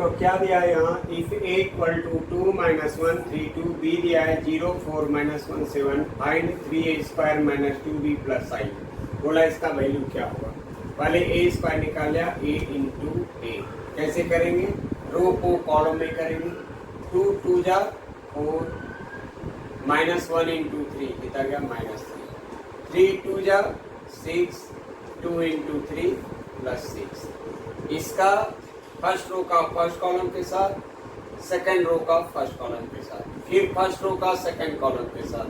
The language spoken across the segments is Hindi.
देखो क्या दिया है यहाँ, if A equal to 2 minus 1 3 2, B दिया है 0 4 minus 1 7, find 3a square minus 2b plus i. बोला इसका वैल्यू क्या होगा। पहले ए स्क्वायर निकाल लिया, ए इंटू ए। कैसे करेंगे, रो को कॉलम में करेंगे। 2 2 जा 4, माइनस 1 इंटू 3 कितना गया -3, 3 2 जा 6, 2 इंटू 3 प्लस 6। इसका फर्स्ट रो का फर्स्ट कॉलम के साथ, सेकंड रो का फर्स्ट कॉलम के साथ, फिर फर्स्ट रो का सेकंड कॉलम के साथ।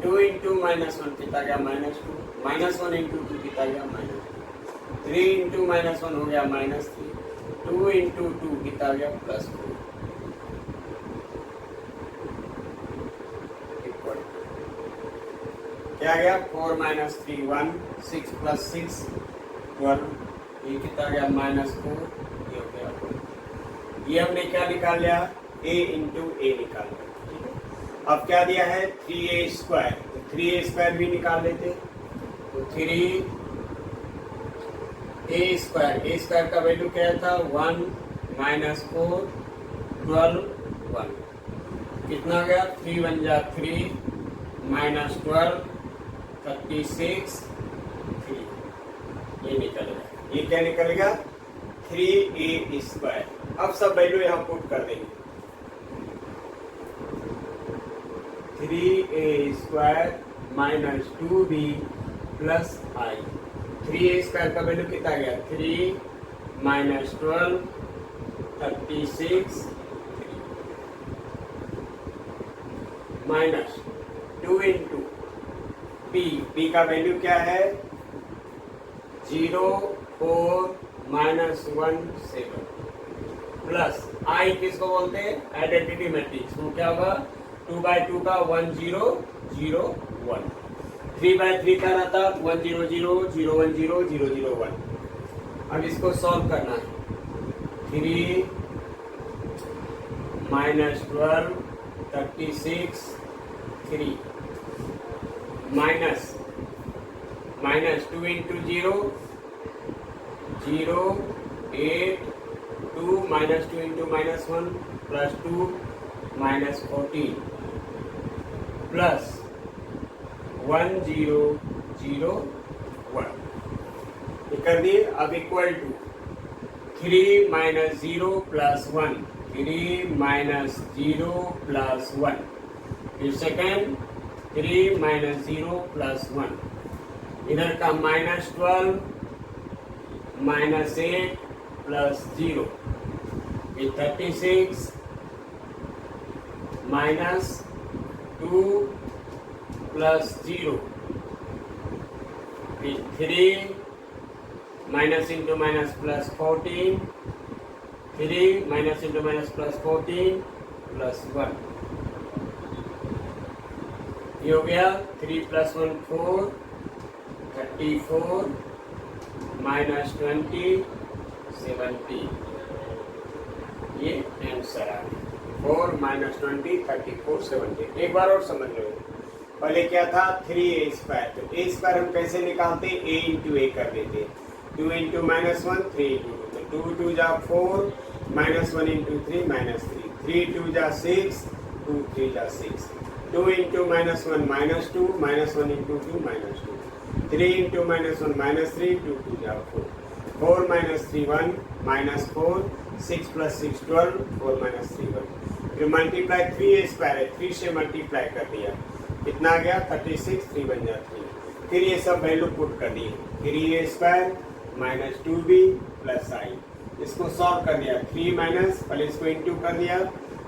2 इंटू -1 कितना गया -2, -1 इंटू 2 कितना गया -2, 3 इंटू -1 हो गया -3, 2 इंटू 2 कितना गया +4, इक्वल क्या गया 4 - 3 1, 6 + 6 12, ये कितना गया -4, ये हो गया 4। ये हमने क्या निकाल लिया, a इंटू ए निकाल लिया। ठीक है, अब क्या दिया है 3a स्क्वायर, तो 3a स्क्वायर भी निकाल लेते। तो 3a स्क्वायर, a स्क्वायर का वैल्यू क्या था 1 - 4 12 1, कितना गया 3 1 जा 3 -12 36 3, ये निकल गया। ये क्या निकल गया 3a स्क्वायर। अब सब वैल्यू यहाँ पुट कर देंगे। 3a square minus 2b plus i। 3a square का वैल्यू कितना गया 3 - 12 36 माइनस 2 इंटू b का वैल्यू क्या है 0 4 -1 7 प्लस आई किसको बोलते हैं आइडेंटिटी मैट्रिक्स। तो क्या होगा 2/2 का 1 0 0 1, 3/3 का रहता 1 0 0 0 1 0 0 0 1। अब इसको सॉल्व करना है। 3 - 12 36 3 minus 2 into 0 0 8 2 -2 into -1 plus 2 -14 plus 1 0 0 1, ये कर दिए। अब इक्वल टू 3 - 0 प्लस 1, 3 - 0 प्लस 1, फिर सेकेंड 3 - 0 प्लस 1, इधर का -12 -8 प्लस 0, फिर 36 -2 प्लस 0, फिर 3 minus into minus plus 14, 3 minus into minus plus 14 plus 1, ये हो गया 3 + 1 4 34 -20 17, ये आंसर आ गया 4 - 20 34 17। एक बार और समझ लो, पहले क्या था 3a स्क्वायर, तो a स्क्वायर हम कैसे निकालते a इंटू ए कर देते। 2 इंटू -1 3 इंटू 2, 2 2 जा 4 -1 इंटू 3 -3, 3 2 जा 6 2 3 जा 6, 2 इंटू -1 -2 -1 इंटू 2 -2, 3 इंटू -1 -3 2 2 जा 4, 4 - 3 1 -4, 6 + 6 12, 4 - 3 1, फिर मल्टीप्लाई 3a स्क्वायर है 3 से मल्टीप्लाई कर दिया, कितना आ गया 36, 3 1 जा 3, फिर ये सब वैल्यू पुट कर दिए 3a square minus 2b plus i। इसको सॉल्व कर दिया 3 माइनस, पहले इसको इंटू कर दिया,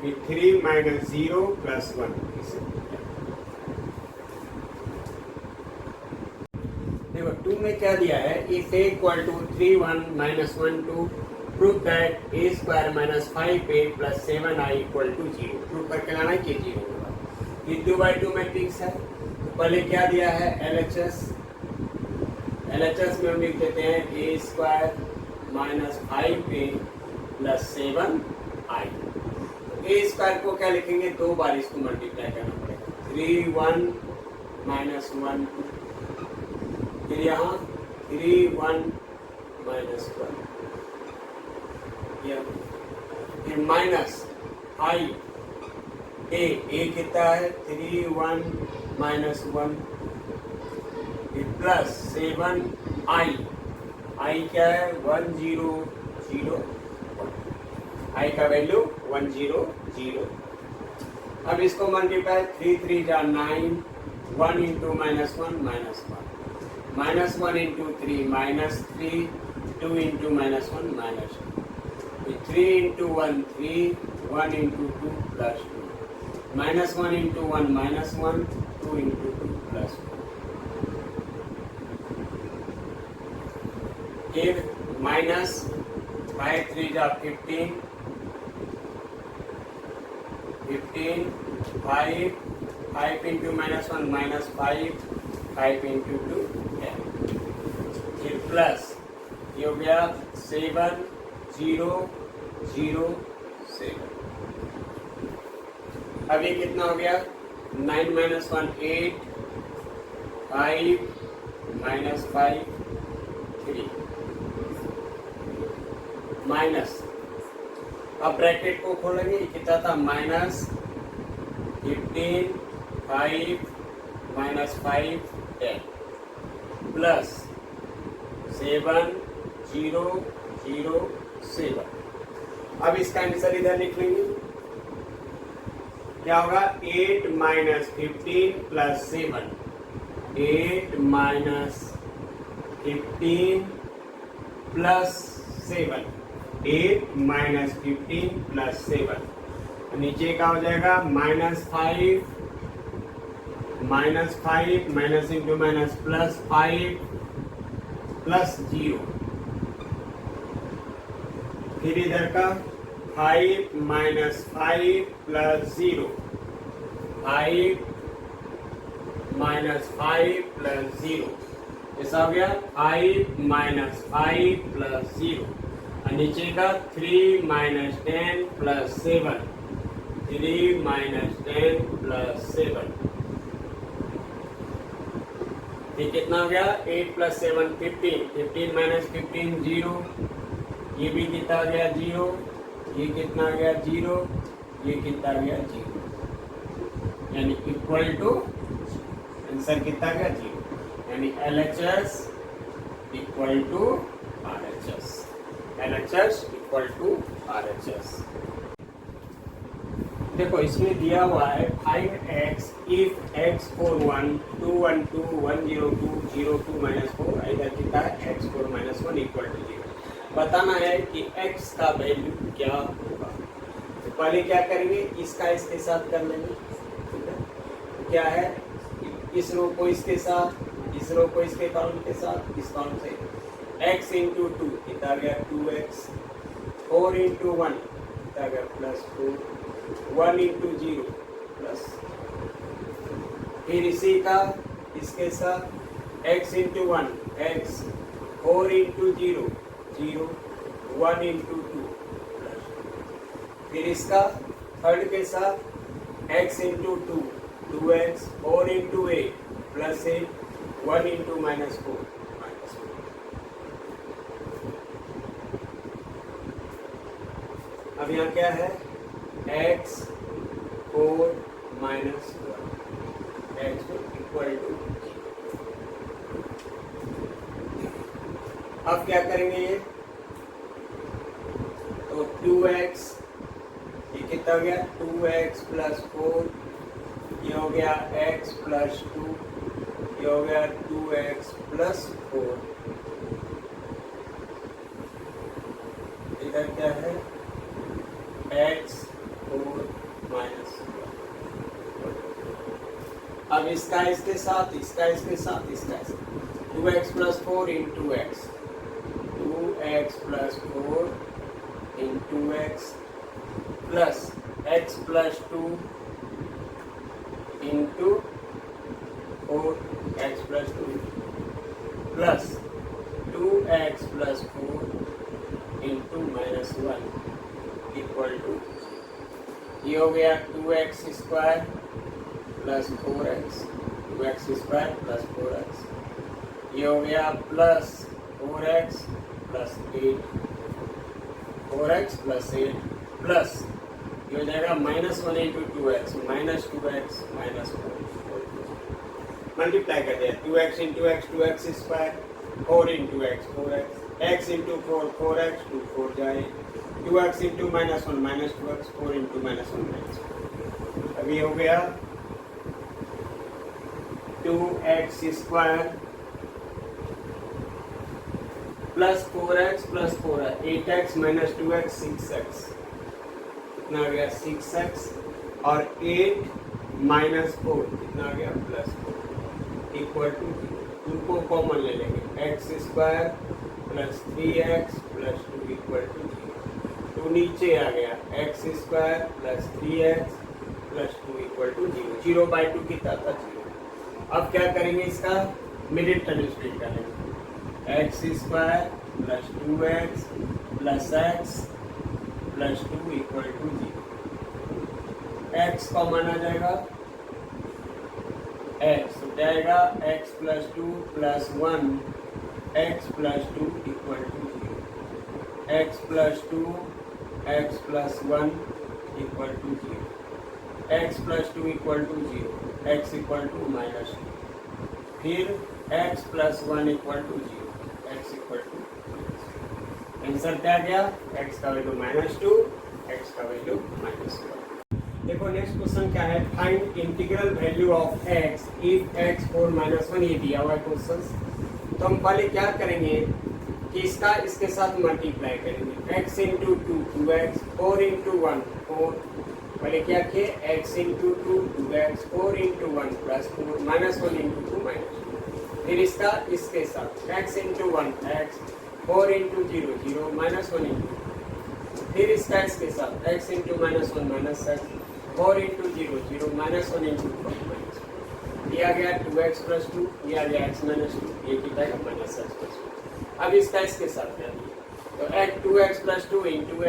फिर 3 - 0 प्लस 1। देखो 2 में क्या दिया है, if a equal to 3 1 -1 2 prove that a square minus 5a plus 7i equal to 0। Prove करके लाना है कि 0 होगा। ये 2/2 मैट्रिक्स है। तो पहले क्या दिया है LHS में हम लिख देते हैं a square minus 5a plus 7i। तो a स्क्वायर को क्या लिखेंगे, 2 बार इसको मल्टीप्लाई करना पड़ेगा, 3 1 -1 फिर यहाँ 3 1 -1, फिर माइनस आई ए कितना है 3 1 माइनस 1, फिर प्लस 7 आई क्या है 1 0 0, आई का वैल्यू 1 0 0। अब इसको मल्टीप्लाई 3 3 जा 9, 1 into minus 1 minus 1 into 3 minus 3, 2 into minus 1 minus 2, 3 into 1 3, 1 into 2 plus 2, minus 1 into 1 minus 1, 2 into 2 plus 2, फिर माइनस 5 3 जा 15, 5 इंटू माइनस 1 माइनस 5 इंटू 2 10, फिर प्लस ये हो गया 7 0 0 7। अब ये कितना हो गया 9 माइनस 1 8, 5 माइनस 5 3 माइनस, अब ब्रैकेट को खोलेंगे कितना था माइनस 15 5 माइनस 5 10 प्लस 7 0 0 7। अब इसका आंसर इधर लिख लेंगे, क्या होगा 8 minus 15 plus 7, 8 minus 15 plus 7, 8 minus 15 plus 7, नीचे का हो जाएगा minus 5 minus into minus plus 5 plus 0, फिर इधर का 5 माइनस 5 प्लस 0, 5 माइनस 5 प्लस 0, ऐसा हो गया 5 माइनस 5 प्लस 0, और नीचे का 3 माइनस 10 प्लस 7, 3 माइनस 10 प्लस 7, ये कितना हो गया 8 प्लस 7 15, 15 माइनस 15 0, ये भी कितना आ गया 0, ये कितना आ गया 0, ये कितना आ गया 0, यानी इक्वल टू आंसर कितना आ गया 0, यानी LHS equal to RHS, LHS equal to RHS। देखो इसमें दिया हुआ है find x if x 4 1 2 1 2 1 0 2 0 2 minus 4, इधर कितना है x 4 माइनस 1 इक्वल टू 0। बताना है कि x का वैल्यू क्या होगा। तो पहले क्या करेंगे, इसका इसके साथ कर लेंगे, ठीक है। तो क्या है, इस रो को इसके साथ, इस रो को इसके कॉलम के साथ, इस कॉलम से x इंटू 2 कितना आ गया 2x, 4 इंटू 1 कितना आ गया प्लस 4, 1 इंटू 0 प्लस, फिर इसी का इसके साथ x into 1 x, 4 into 0 0, 1 into 2 plus, फिर इसका थर्ड के साथ x into 2 2x, 4 into 8 plus 8, 1 into minus 4 minus 4। अब यहाँ क्या है x 4 minus 1 x equal to, अब क्या करेंगे ये, तो 2x, ये कितना हो गया 2x प्लस 4, ये हो गया x प्लस 2, ये हो गया 2x प्लस 4, इधर क्या है x 4 माइनस 1। अब इसका इसके साथ, इसका इसके साथ, इसका इसके, 2x plus 4 into x, 2x plus 4 into x plus x plus 2 into 4 x plus 2 plus 2x plus 4 into minus 1 equal to, ये हो गया 2x square plus 4x, 2x square plus 4x, ये हो गया plus 4x plus 8, 4x plus 8 plus ये हो जाएगा -1 into 2x minus 2x minus 4 multiply कर दिया 2x into x 2x square 4 into x 4x x into 4 4x 2 4 जाए 2x into -1 minus 2x 4 into -1 minus 4 अभी हो गया 2x square plus 4x plus 4 8x minus 2x 6x कितना आ गया 6x और 8 माइनस 4 कितना आ गया +4 इक्वल टू 2 को कॉमन ले लेंगे x square plus 3x plus 2 equal to 0 2 नीचे आ गया x square plus 3x plus 2 equal to 0 0 by 2 कितना था 0 अब क्या करेंगे इसका मिडिल टर्म स्प्लिट करेंगे x square plus 2x plus x plus 2 equal to 0 x common आ जाएगा x हो जाएगा x plus 2 plus 1 x plus 2 equal to 0 x plus 2 x plus 1 equal to 0 x plus 2 equal to 0 x equal to -2 फिर x plus 1 equal to 0 x equal to answer क्या गया x का वैल्यू -2 x का वैल्यू -1 देखो नेक्स्ट क्वेश्चन क्या है find integral value of x if x 4 -1 ये दिया हुआ है क्वेश्चन तो हम पहले क्या करेंगे कि इसका इसके साथ मल्टीप्लाई करेंगे x इंटू 2 2x 4 इंटू 1 4 पहले क्या किए x into 2 2x 4 into 1 plus 4 -1 into 2 -2 फिर इसका इसके साथ x into 1 x 4 into 0 0 -1 into फिर इसका इसके साथ x into -1 minus x 4 into 0 0 -1 into 4 minus दिया गया 2x प्लस 2 दिया गया x माइनस 2 ये कितना है माइनस x प्लस 2 अब इसका इसके साथ कर दिया तो x 2x plus 2 into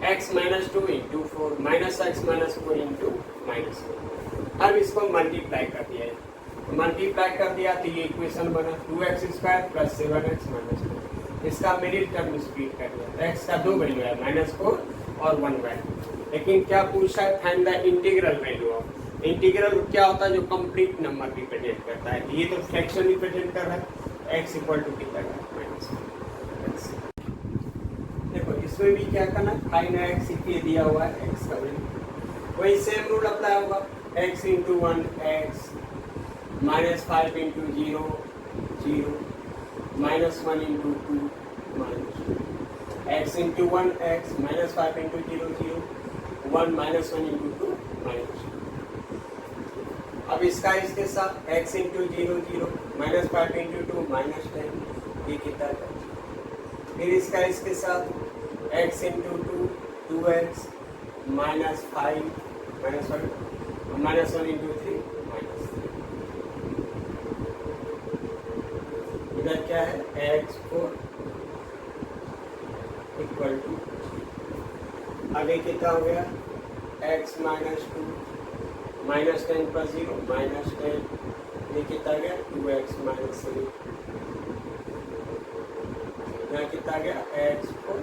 x minus 2 into 4 minus x minus 4 into minus 4 अब इसको मल्टीप्लाई कर दिया है मल्टीप्लाई कर दिया तो ये इक्वेशन बना 2x square plus 7x minus 4 इसका मिडिल टर्म स्प्लिट कर दिया x का दो वैल्यू है -4 और 1 वैल्यू लेकिन क्या पूछा है find the integral value of integral क्या होता है जो कंप्लीट नंबर रिप्रेजेंट करता है ये तो फ्रैक्शन रिप्रेजेंट कर रहा है x इक्वल टू कितना -1 देखो इसमें भी क्या करना है फाइंड x ये दिया हुआ है x का वैल्यू वही सेम रूल अप्लाई होगा x into 1 x -5 into 0 0 -1 into 2 x into 1 x -5 into 0 0 1 -1 into 2 -2 अब इसका इसके साथ x इंटू 0 0 -5 इंटू 2 -10 ये कितना है फिर इसका इसके साथ x इंटू 2 2x -5 -1 इंटू 3 इधर क्या है x4 इक्वल टू आगे कितना हो गया x -2 -10 प्लस 0 -10 ये कितना गया 2x -3 यहाँ कितना गया x4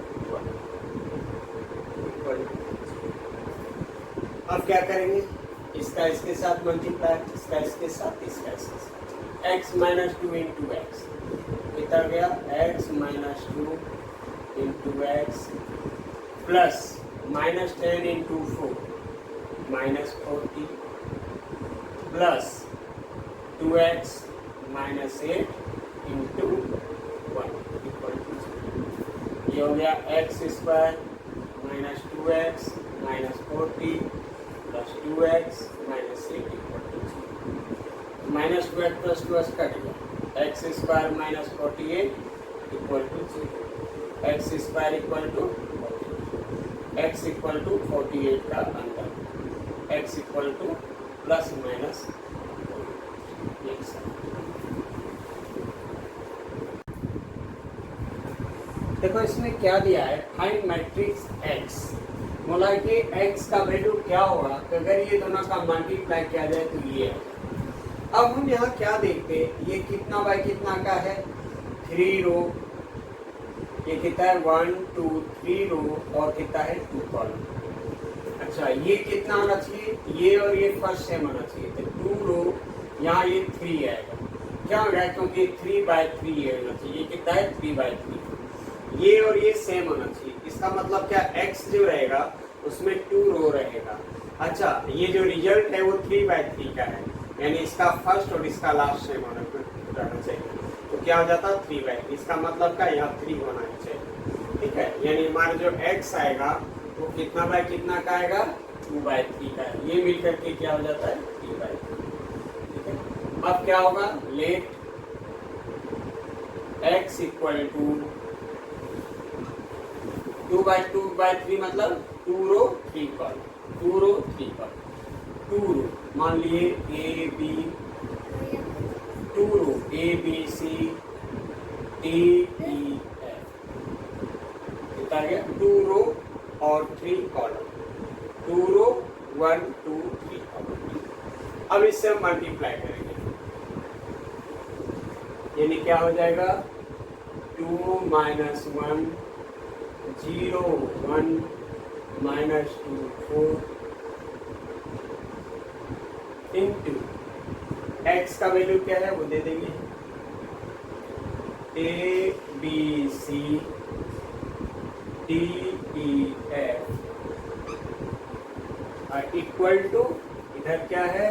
इक्वल टू अब क्या करेंगे इसका इसके साथ मल्टीप्लाई इसका इसके साथ इसका इसके साथ x -2 इंटू x कितना गया x -2 into x plus -10 into 4 -40 plus 2x -8 into 1 equal to ये हो गया x square -2x -40 plus 2x -8 equal to -2x plus 2x cut गया x square -48 equal to 0 x square equal to x equal to 48 का अंतर x equal to plus minus देखो इसमें क्या दिया है फाइंड मैट्रिक्स x बोला कि x का वैल्यू क्या होगा तो अगर ये दोनों का मल्टीप्लाई किया जाए तो ये है अब हम यहाँ क्या देखते हैं ये कितना बाय कितना का है 3 रो ये कितना है 1 2 3 रो और कितना है 2 कॉलम। अच्छा ये कितना होना चाहिए, ये और ये फर्स्ट सेम होना चाहिए, तो 2 रो यहाँ ये 3 आएगा, क्या हो गया क्योंकि 3/3 ये होना चाहिए, ये कितना है 3/3, ये और ये सेम होना चाहिए। इसका मतलब क्या, x जो रहेगा उसमें 2 रो रहेगा। अच्छा ये जो रिजल्ट है वो 3/3 का है, यानी इसका फर्स्ट और इसका लास्ट सेम होना चाहिए, तो क्या हो जाता है 3/3, इसका मतलब क्या यहाँ 3 होना चाहिए, ठीक है। यानी हमारा जो x आएगा वो कितना बाय कितना का आएगा 2/3 का है, ये मिलकर के क्या हो जाता है 3/3, ठीक है। अब क्या होगा, लेट x इक्वल टू 2/2/3 मतलब 2 रो 3 कॉलम, 2 रो 3 कॉलम, 2 रो मान लिए A B, 2 row A B C D E F, कितना गया 2 रो और 3 कॉलम, 2 रो 1 2 3 कॉलम। अब इससे हम मल्टीप्लाई करेंगे, यानी क्या हो जाएगा 2 - 1 0 1 -2 4 इंटू x का वैल्यू क्या है वो दे देंगे, A B C D E F equal to इधर क्या है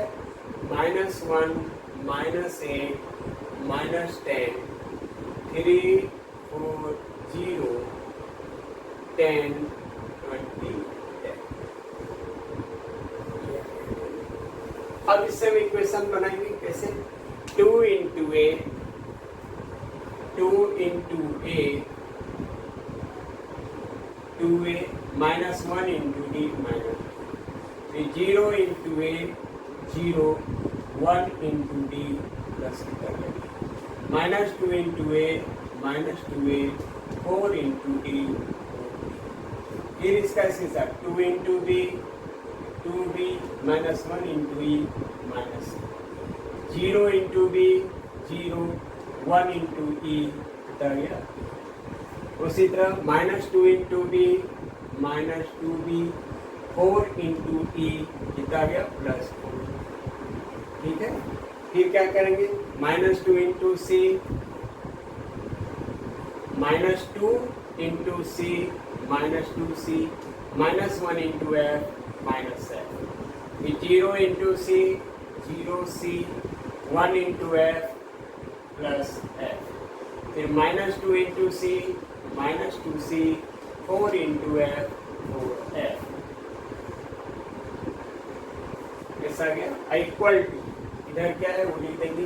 -1 -8 -10 3 4 0 10 20 10। अब इससे हम इक्वेशन बनाएंगे कैसे, 2 into A 2a -1 into D minus 0 into A 0 1 into D plus -2 into A -2a 4 into D, फिर इसका हिसाब 2 into B 2b -1 into E minus 0 into B 0 1 into E कितना गया, उसी तरह -2 into B -2b 4 into E कितना गया +4, ठीक है। फिर क्या करेंगे -2 इंटू सी -2 इंटू सी -2c -1 इंटू एफ -f, फिर 0 इंटू सी 0c 1 into F plus F, फिर -2 इंटू सी -2c 4 इंटू एफ 4f, कैसा गया इक्वल टू इधर क्या है वो लिख देंगे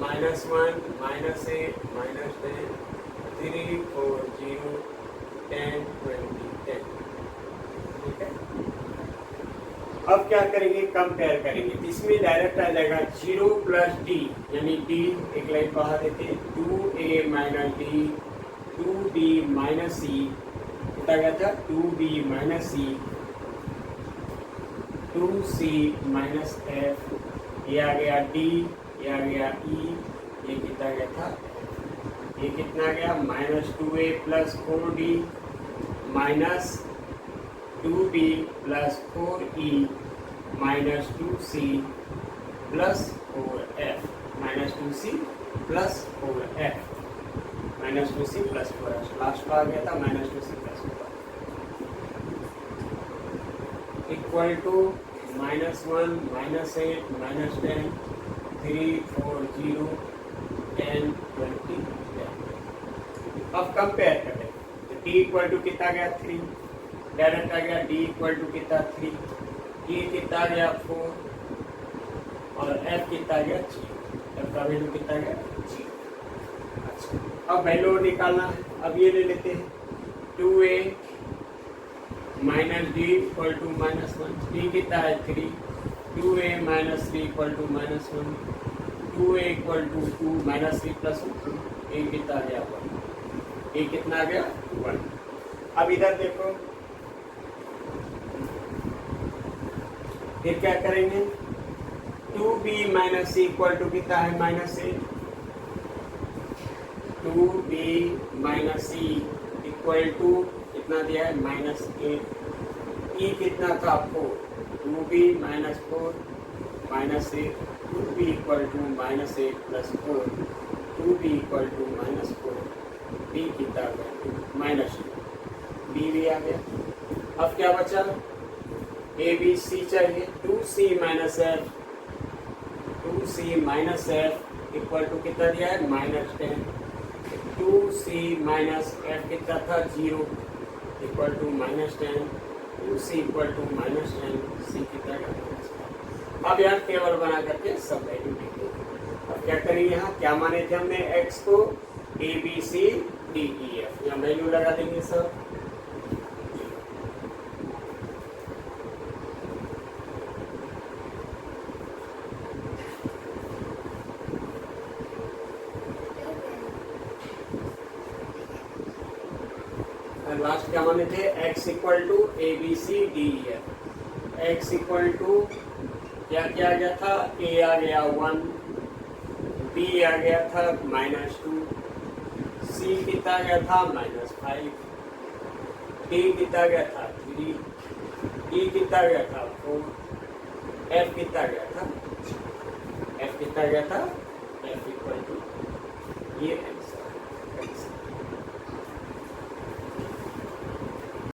-1 -8 -10 3 4 0 10 20 10, ठीक है। अब क्या करेंगे कंपेयर करेंगे, इसमें डायरेक्ट आ जाएगा 0 + d यानी d एक लाइन बाहर देते हैं 2a - d 2b - c कितना गया था 2b - c 2c - f, ये आ गया d, ये आ गया e, ये कितना गया था, ये कितना गया -2a + 4d -2b + 4e -2c + 4f -2c + 4f -2c + 4f, last का आ गया था -2c + 4f इक्वल टू -1 -8 -10 3 4 0 10 20 10। अब कंपेयर करें तो d इक्वल टू कितना गया 3, डायरेक्ट आ गया d इक्वल टू कितना 3, e कितना गया 4 और f कितना गया 0, f का वैल्यू कितना गया 0। अच्छा अब वैल्यू निकालना है, अब ये ले लेते हैं 2a - d equal to -1, d कितना है 3, 2a - 3 equal to -1, 2a equal to 2 -3 + 2, a कितना गया 1, a कितना गया 1। अब इधर देखो फिर क्या करेंगे 2b - c इक्वल टू कितना है -8, 2b minus C equal to कितना दिया है -8। ई कितना था 4, 2b minus 4 minus 8, 2b equal to -8 plus 4, 2b equal to -4, b कितना वैल्यू -2, b भी आ गया। अब क्या बचा, ए बी सी चाहिए, 2c minus F, 2c minus F equal to कितना दिया है -10, 2c माइनस एफ कितना था 0 equal to -10, 2c equal to -10, c कितना का -10। अब यहाँ टेबल बना करके सब वैल्यू लिखेंगे। अब क्या करेंगे, यहाँ क्या माने थे हमने x को, A B C D E F, यहाँ वैल्यू लगा देंगे सब। लास्ट क्या माने थे, x equal to A B C D E F, x equal to क्या क्या आ गया था, a आ गया 1, b आ गया था -2, c कितना आ गया था -5, d कितना आ गया था 3, e कितना आ गया था 4, f कितना आ गया था, f कितना आ गया था, f इक्वल टू ये